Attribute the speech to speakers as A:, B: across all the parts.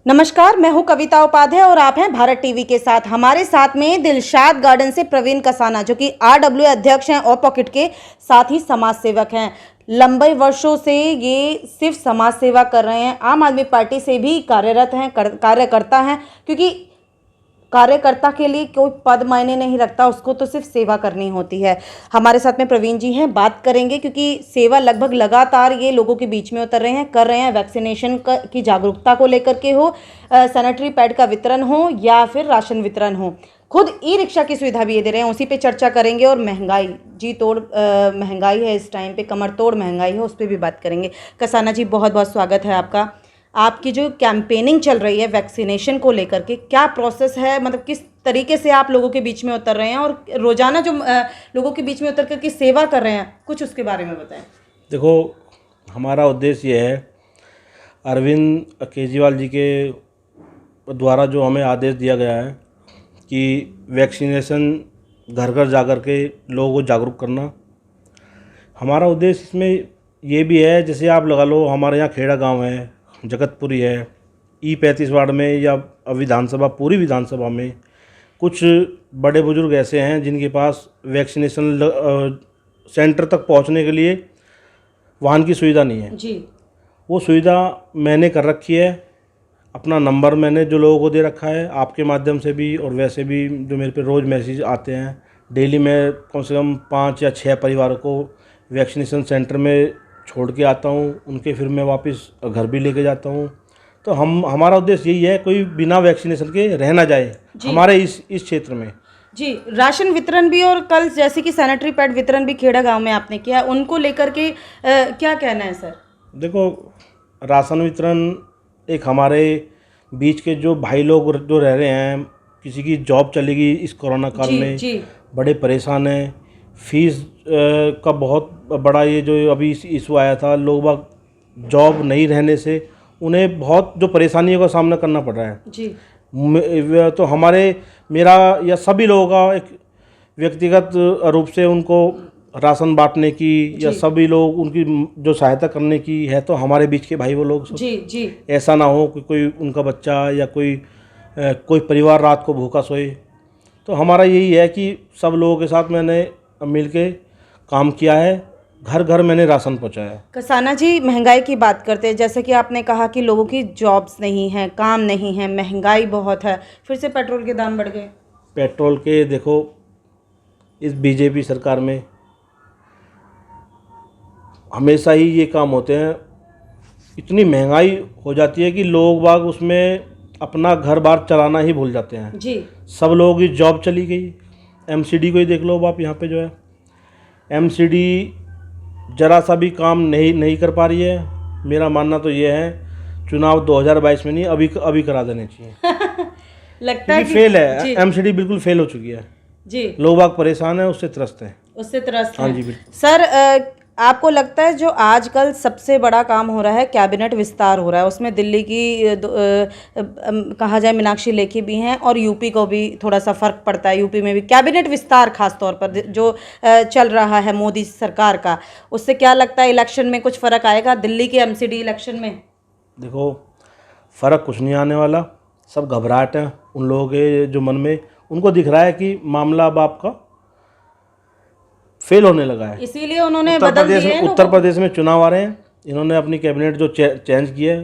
A: नमस्कार, मैं हूं कविता उपाध्याय और आप हैं भारत टीवी के साथ। हमारे साथ में दिलशाद गार्डन से प्रवीण कसाना, जो कि आरडब्ल्यू अध्यक्ष हैं और पॉकेट के साथ ही समाज सेवक हैं। लंबे वर्षों से ये सिर्फ समाज सेवा कर रहे हैं। आम आदमी पार्टी से भी कार्यरत हैं, कार्यकर्ता हैं, क्योंकि कार्यकर्ता के लिए कोई पद मायने नहीं रखता, उसको तो सिर्फ सेवा करनी होती है। हमारे साथ में प्रवीण जी हैं, बात करेंगे क्योंकि सेवा लगभग लगातार ये लोगों के बीच में उतर रहे हैं, कर रहे हैं। वैक्सीनेशन की जागरूकता को लेकर के हो, सैनिटरी पैड का वितरण हो या फिर राशन वितरण हो, खुद ई रिक्शा की सुविधा भी ये दे रहे हैं। उसी पे चर्चा करेंगे और महंगाई जी तोड़ महंगाई है, इस टाइम पे कमर तोड़ महंगाई है, उस पर भी बात करेंगे। कसाना जी, बहुत बहुत स्वागत है आपका। आपकी जो कैंपेनिंग चल रही है वैक्सीनेशन को लेकर के, क्या प्रोसेस है, मतलब किस तरीके से आप लोगों के बीच में उतर रहे हैं और रोजाना जो लोगों के बीच में उतर करके सेवा कर रहे हैं, कुछ उसके बारे में बताएं।
B: देखो, हमारा उद्देश्य ये है, अरविंद केजरीवाल जी के द्वारा जो हमें आदेश दिया गया है कि वैक्सीनेशन घर घर जा कर के लोगों को जागरूक करना। हमारा उद्देश्य इसमें ये भी है, जैसे आप लगा लो, हमारे यहाँ खेड़ा गांव है, जगतपुरी है, E35 वार्ड में या विधानसभा, पूरी विधानसभा में कुछ बड़े बुजुर्ग ऐसे हैं जिनके पास वैक्सीनेशन सेंटर तक पहुंचने के लिए वाहन की सुविधा नहीं है
A: जी। वो
B: सुविधा मैंने कर रखी है। अपना नंबर मैंने जो लोगों को दे रखा है, आपके माध्यम से भी और वैसे भी जो मेरे पे रोज़ मैसेज आते हैं, डेली मैं कम से कम 5 या 6 परिवारों को वैक्सीनेशन सेंटर में छोड़ के आता हूँ, उनके फिर मैं वापस घर भी लेके जाता हूँ। तो हमारा उद्देश्य यही है, कोई बिना वैक्सीनेशन के रह ना जाए हमारे इस क्षेत्र में।
A: जी, राशन वितरण भी, और कल जैसे कि सैनिटरी पैड वितरण भी खेड़ा गांव में आपने किया, उनको लेकर के क्या कहना है सर?
B: देखो, राशन वितरण एक हमारे बीच के जो भाई लोग जो रह रहे हैं, किसी की जॉब चलेगी इस कोरोना काल में, बड़े परेशान हैं। फीस का बहुत बड़ा ये जो अभी इशू आया था, लोग बाग जॉब नहीं रहने से उन्हें बहुत जो परेशानियों का सामना करना पड़ रहा है
A: जी।
B: तो मेरा या सभी लोगों का एक व्यक्तिगत रूप से उनको राशन बांटने की या सभी लोग उनकी जो सहायता करने की है, तो हमारे बीच के भाई वो लोग
A: जी।
B: ऐसा ना हो कि कोई उनका बच्चा या कोई परिवार रात को भूखा सोए। तो हमारा यही है कि सब लोगों के साथ मैंने मिल के काम किया है, घर घर मैंने राशन पहुंचाया है।
A: कसाना जी, महंगाई की बात करते हैं, जैसे कि आपने कहा कि लोगों की जॉब्स नहीं हैं, काम नहीं है, महंगाई बहुत है, फिर से पेट्रोल के दाम बढ़ गए।
B: पेट्रोल के देखो, इस बीजेपी सरकार में हमेशा ही ये काम होते हैं, इतनी महंगाई हो जाती है कि लोग बाग उसमें अपना घर बार चलाना ही भूल जाते हैं
A: जी।
B: सब लोगों की जॉब चली गई। एमसीडी को ही देख लो आप, यहाँ पे जो है एमसीडी जरा सा भी काम नहीं कर पा रही है। मेरा मानना तो ये है, चुनाव 2022 में नहीं, अभी करा देने चाहिए।
A: लगता है कि
B: फेल है, एमसीडी बिल्कुल फेल हो चुकी है
A: जी।
B: लोग बाग परेशान है, उससे त्रस्त हैं।
A: हाँ जी, बिल्कुल। सर, आपको लगता है जो आजकल सबसे बड़ा काम हो रहा है, कैबिनेट विस्तार हो रहा है, उसमें दिल्ली की कहा जाए मीनाक्षी लेखी भी हैं और यूपी को भी थोड़ा सा फर्क पड़ता है, यूपी में भी कैबिनेट विस्तार खास तौर पर जो चल रहा है मोदी सरकार का, उससे क्या लगता है इलेक्शन में कुछ फ़र्क आएगा दिल्ली के एमसीडी इलेक्शन में?
B: देखो, फ़र्क कुछ नहीं आने वाला, सब घबराहट है उन लोगों के जो मन में। उनको दिख रहा है कि मामला अब आपका फेल होने लगा है,
A: इसीलिए उन्होंने उत्तर
B: प्रदेश में चुनाव आ रहे हैं, इन्होंने अपनी कैबिनेट जो चेंज की है,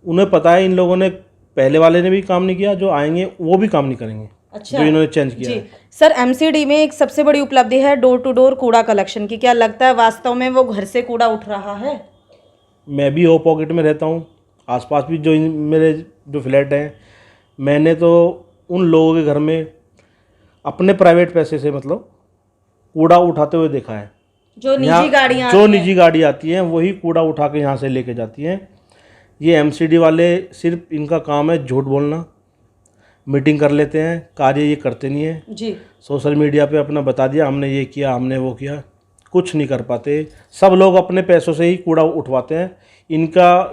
B: उन्हें पता है इन लोगों ने, पहले वाले ने भी काम नहीं किया, जो आएंगे वो भी काम नहीं करेंगे। अच्छा, जो इन्होंने चेंज किया है।
A: सर, एमसीडी में एक सबसे बड़ी उपलब्धि है डोर टू डोर कूड़ा कलेक्शन की, क्या लगता है वास्तव में वो घर से कूड़ा उठ रहा है?
B: मैं भी ओ पॉकेट में रहता हूँ, आसपास भी जो मेरे जो फ्लैट हैं, मैंने तो उन लोगों के घर में अपने प्राइवेट पैसे से मतलब कूड़ा उठाते हुए देखा है।
A: जो निजी
B: गाड़ी आती हैं वही कूड़ा उठा के यहाँ से लेके जाती हैं। ये एमसीडी वाले सिर्फ इनका काम है झूठ बोलना, मीटिंग कर लेते हैं, कार्य ये करते नहीं है जी। सोशल मीडिया पे अपना बता दिया, हमने ये किया, हमने वो किया, कुछ नहीं कर पाते। सब लोग अपने पैसों से ही कूड़ा उठवाते हैं। इनका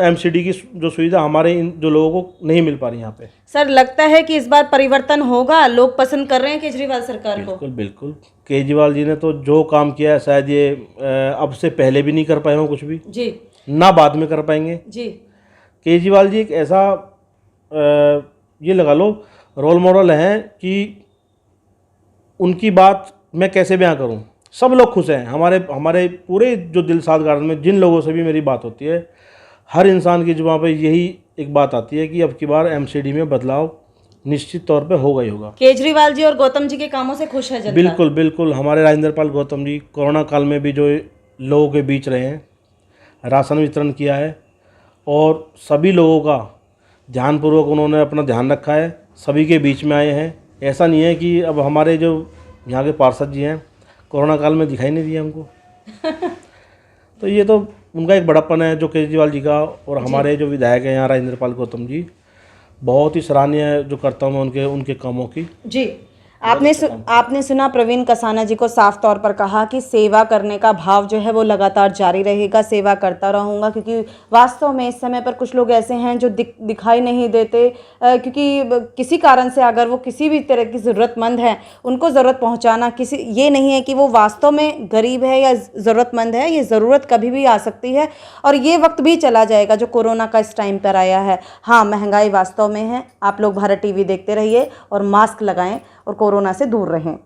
B: एमसीडी की जो सुविधा हमारे इन जो लोगों को नहीं मिल पा रही यहाँ पे।
A: सर, लगता है कि इस बार परिवर्तन होगा, लोग पसंद कर रहे हैं केजरीवाल सरकार को?
B: बिल्कुल। केजरीवाल जी ने तो जो काम किया है, शायद ये अब से पहले भी नहीं कर पाए हों कुछ भी जी, ना बाद में कर पाएंगे जी। केजरीवाल जी एक ऐसा ये लगा लो रोल मॉडल हैं कि उनकी बात मैं कैसे बयां करूं। सब लोग खुश हैं, हमारे हमारे पूरे जो दिलशाद गार्डन में जिन लोगों से भी मेरी बात होती है, हर इंसान की जुबान पे यही एक बात आती है कि अब की बार एमसीडी में बदलाव निश्चित तौर पे होगा ही होगा।
A: केजरीवाल जी और गौतम जी के कामों से खुश है जनता?
B: बिल्कुल बिल्कुल। हमारे राजेंद्र पाल गौतम जी कोरोना काल में भी जो लोगों के बीच रहे हैं, राशन वितरण किया है और सभी लोगों का ध्यानपूर्वक उन्होंने अपना ध्यान रखा है, सभी के बीच में आए हैं। ऐसा नहीं है कि अब हमारे जो यहाँ के पार्षद जी हैं कोरोना काल में दिखाई नहीं दिए हमको। तो ये तो उनका एक बड़प्पन है जो केजरीवाल जी का, और हमारे जो विधायक हैं यहाँ राजेंद्र पाल गौतम जी, बहुत ही सराहनीय है जो करता हूँ मैं उनके कामों की।
A: जी, आपने सुना प्रवीण कसाना जी को साफ तौर पर कहा कि सेवा करने का भाव जो है वो लगातार जारी रहेगा, सेवा करता रहूँगा, क्योंकि वास्तव में इस समय पर कुछ लोग ऐसे हैं जो दिखाई नहीं देते, क्योंकि किसी कारण से अगर वो किसी भी तरह की ज़रूरतमंद है उनको ज़रूरत पहुंचाना, किसी ये नहीं है कि वो वास्तव में गरीब है या ज़रूरतमंद है, ये ज़रूरत कभी भी आ सकती है और ये वक्त भी चला जाएगा जो कोरोना का इस टाइम पर आया है। हाँ, महंगाई वास्तव में है। आप लोग भारत टीवी देखते रहिए और मास्क लगाएं और कोरोना से दूर रहें।